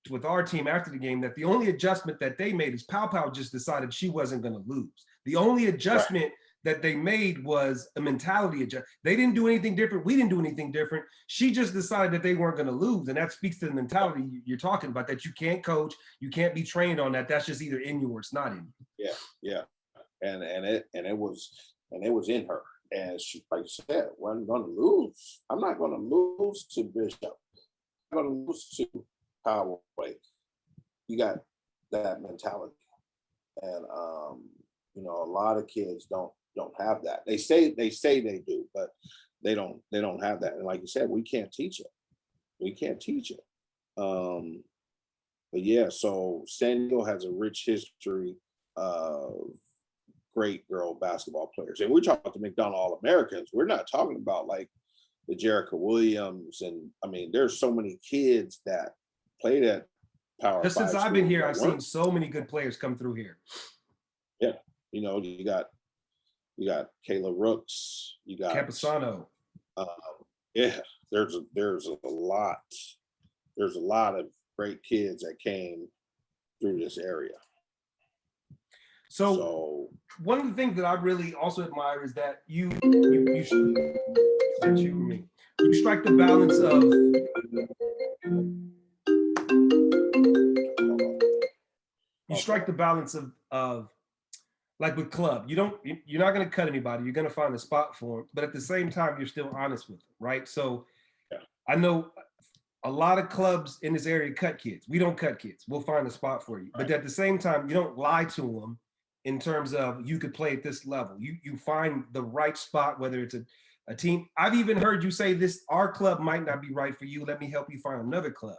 with our team after the game that the only adjustment that they made is Pow just decided she wasn't going to lose. The only adjustment that they made was a mentality adjustment. They didn't do anything different. We didn't do anything different. She just decided that they weren't going to lose. And that speaks to the mentality you're talking about, that you can't coach, you can't be trained on that. That's just either in you or it's not in you. Yeah. And it was in her. And she, like you said, wasn't going to lose. I'm not going to lose to Bishop. I'm going to lose to Powerway. You got that mentality. And, you know, a lot of kids don't have that. They say they do, but they don't have that. And like you said, we can't teach it. But yeah, so San Diego has a rich history of great girl basketball players. And we're talking about the McDonald All-Americans. We're not talking about like the Jerica Williams. And I mean, there's so many kids that played at Power Just since I've been here, I've seen so many good players come through here. Yeah. You know, you got Kayla Rooks, you got Camposano. Yeah, there's a lot of great kids that came through this area. So one of the things that I really also admire is that you strike the balance of like with club, you're not going to cut anybody. You're going to find a spot for them, but at the same time, you're still honest with them, right? So I know a lot of clubs in this area cut kids. We don't cut kids. We'll find a spot for you. But at the same time, you don't lie to them in terms of you could play at this level. You find the right spot, whether it's a team. I've even heard you say our club might not be right for you. Let me help you find another club.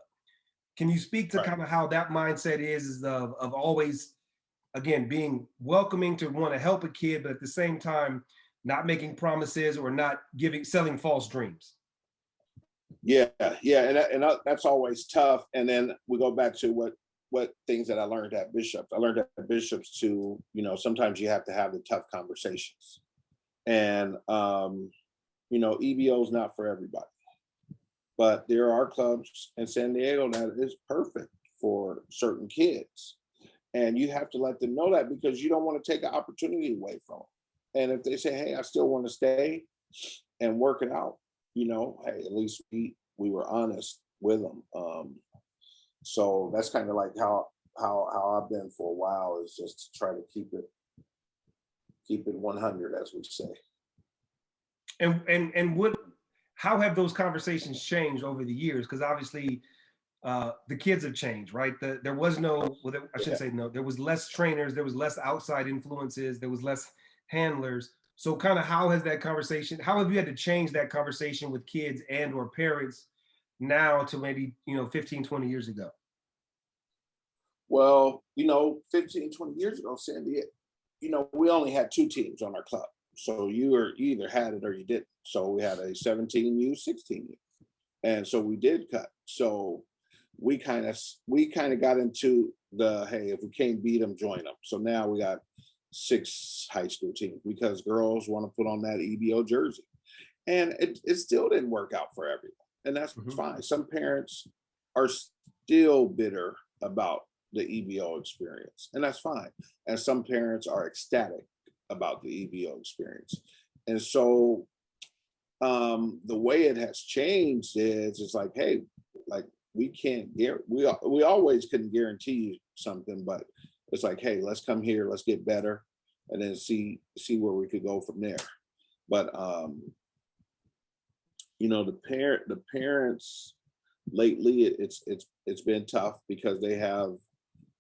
Can you speak to kind of how that mindset is of always, again, being welcoming to want to help a kid, but at the same time, not making promises or not selling false dreams? Yeah, and that's always tough. And then we go back to what things that I learned at Bishops. I learned at Bishops to, you know, sometimes you have to have the tough conversations. And, you know, EBO is not for everybody. But there are clubs in San Diego that is perfect for certain kids. And you have to let them know that, because you don't want to take an opportunity away from them. And if they say, hey, I still want to stay and work it out, you know, hey, at least we were honest with them. So that's kind of like how I've been for a while, is just to try to keep it 100, as we say. And how have those conversations changed over the years? Because obviously the kids have changed, right? There was no, well, I shouldn't say no, there was less trainers, there was less outside influences, there was less handlers. So kind of how has that conversation, how have you had to change that conversation with kids and or parents now to maybe, 15, 20 years ago? Well, 15, 20 years ago, Sandy, we only had two teams on our club. So you either had it or you didn't. So we had a 17U, 16U. And so we did cut. So we kind of got into the, hey, if we can't beat them, join them. So now we got 6 high school teams because girls want to put on that EBO jersey. And it still didn't work out for everyone. And that's fine. Some parents are still bitter about the EBO experience, and that's fine. And some parents are ecstatic about the EBO experience. And so the way it has changed is it's like, hey, like we can't we always couldn't guarantee you something, but it's like, hey, let's come here, let's get better, and then see where we could go from there. But the parents lately, it's been tough because they have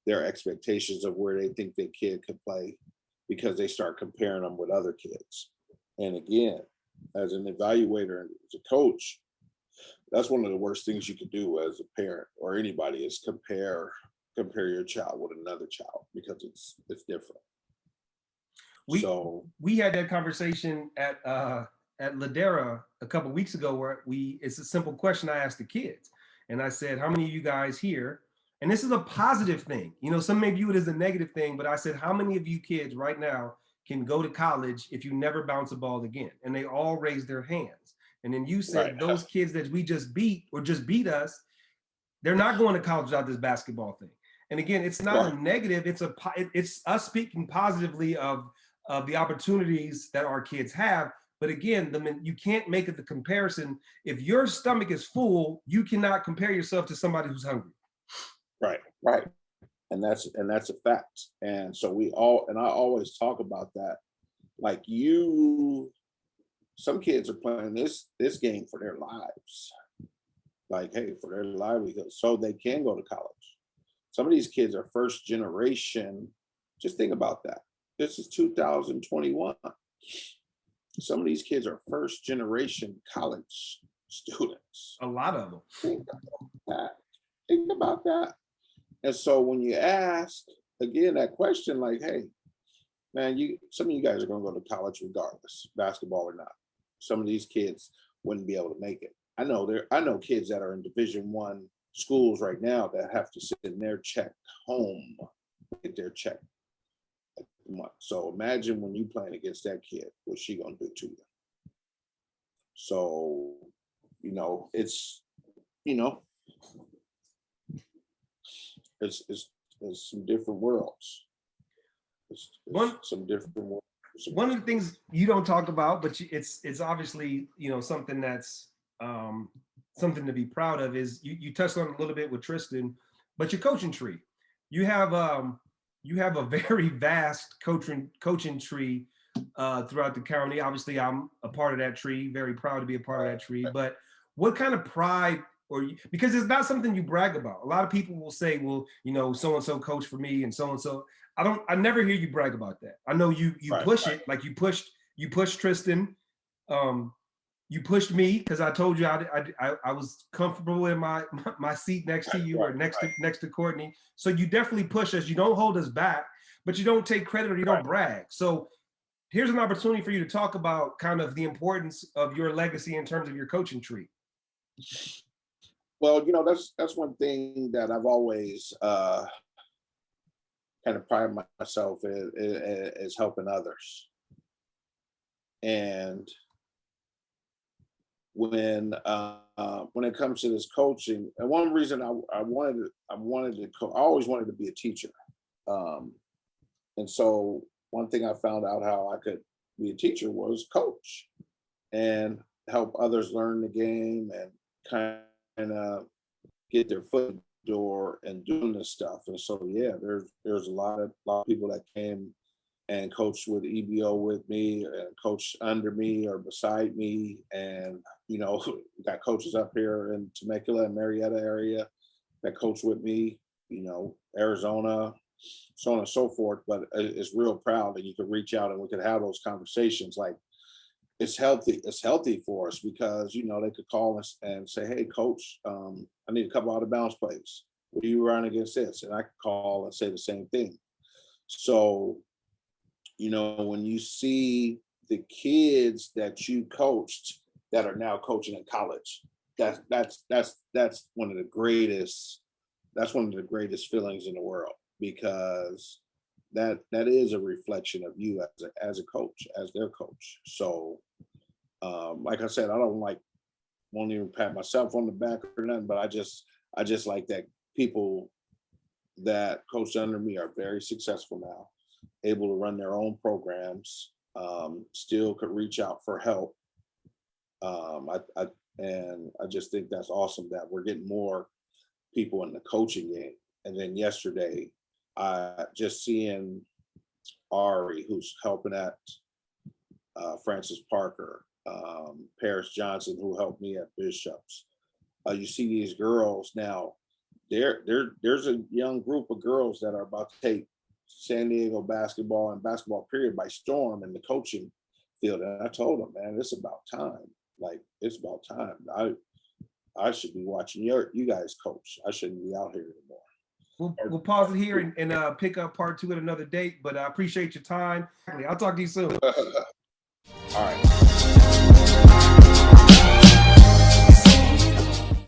their expectations of where they think their kid could play because they start comparing them with other kids. And again, as an evaluator and as a coach, that's one of the worst things you could do as a parent or anybody is compare your child with another child because it's different. We had that conversation at Ladera a couple of weeks ago where it's a simple question I asked the kids. And I said, how many of you guys here, and this is a positive thing, some may view it as a negative thing, but I said, how many of you kids right now can go to college if you never bounce a ball again? And they all raised their hands. And then you said, those kids that we just beat or just beat us, they're not going to college without this basketball thing. And again, it's not a negative, it's us speaking positively of the opportunities that our kids have. But again, you can't make it the comparison. If your stomach is full, you cannot compare yourself to somebody who's hungry. Right. And that's a fact. And so I always talk about that. Like some kids are playing this game for their lives. Like, hey, for their livelihood, so they can go to college. Some of these kids are first generation. Just think about that. This is 2021. Some of these kids are first generation college students. A lot of them. Think about that. And so when you ask again that question, like, hey, man, some of you guys are going to go to college regardless, basketball or not. Some of these kids wouldn't be able to make it. I know kids that are in Division I schools right now that have to send their check home, get their check. So imagine when you playing against that kid, what's she gonna do to you? So, it's some different worlds. Some different worlds. One of the things you don't talk about, but it's obviously something that's something to be proud of is you touched on it a little bit with Tristan, but your coaching tree. You have a very vast coaching tree throughout the county. Obviously, I'm a part of that tree. Very proud to be a part of that tree. But what kind of pride, because it's not something you brag about. A lot of people will say, well, so and so coached for me, and so and so. I never hear you brag about that. I know you push it, like you pushed Tristan. You pushed me because I told you I was comfortable in my seat next to you or next to Courtney. So you definitely push us. You don't hold us back, but you don't take credit or you don't brag. So here's an opportunity for you to talk about kind of the importance of your legacy in terms of your coaching tree. Well, that's one thing that I've always kind of pride myself is helping others. And when it comes to this coaching, and one reason I always wanted to be a teacher, and so one thing I found out how I could be a teacher was coach and help others learn the game and kind of get their foot in the door and doing this stuff. And so there's a lot of people that came and coach with EBO with me and coach under me or beside me. And, you know, got coaches up here in Temecula and Marietta area that coach with me, you know, Arizona, so on and so forth. But it's real proud that you could reach out and we could have those conversations. Like, it's healthy for us because, you know, they could call us and say, hey, coach, I need a couple out of bounds plays. What are you running against this? And I could call and say the same thing. So, you know, when you see the kids that you coached that are now coaching in college, that's one of the greatest feelings in the world, because that is a reflection of you as a coach, as their coach. So like I said, won't even pat myself on the back or nothing, but I just like that people that coach under me are very successful now, able to run their own programs, still could reach out for help. I just think that's awesome that we're getting more people in the coaching game. And then yesterday, just seeing Ari, who's helping at Francis Parker, Paris Johnson, who helped me at Bishop's. You see these girls now. There's a young group of girls that are about to take San Diego basketball and basketball period by storm in the coaching field. And I told them, man, it's about time. Like, it's about time. I should be watching you guys coach. I shouldn't be out here anymore. We'll pause it here and pick up part 2 at another date, but I appreciate your time. I'll talk to you soon. All right.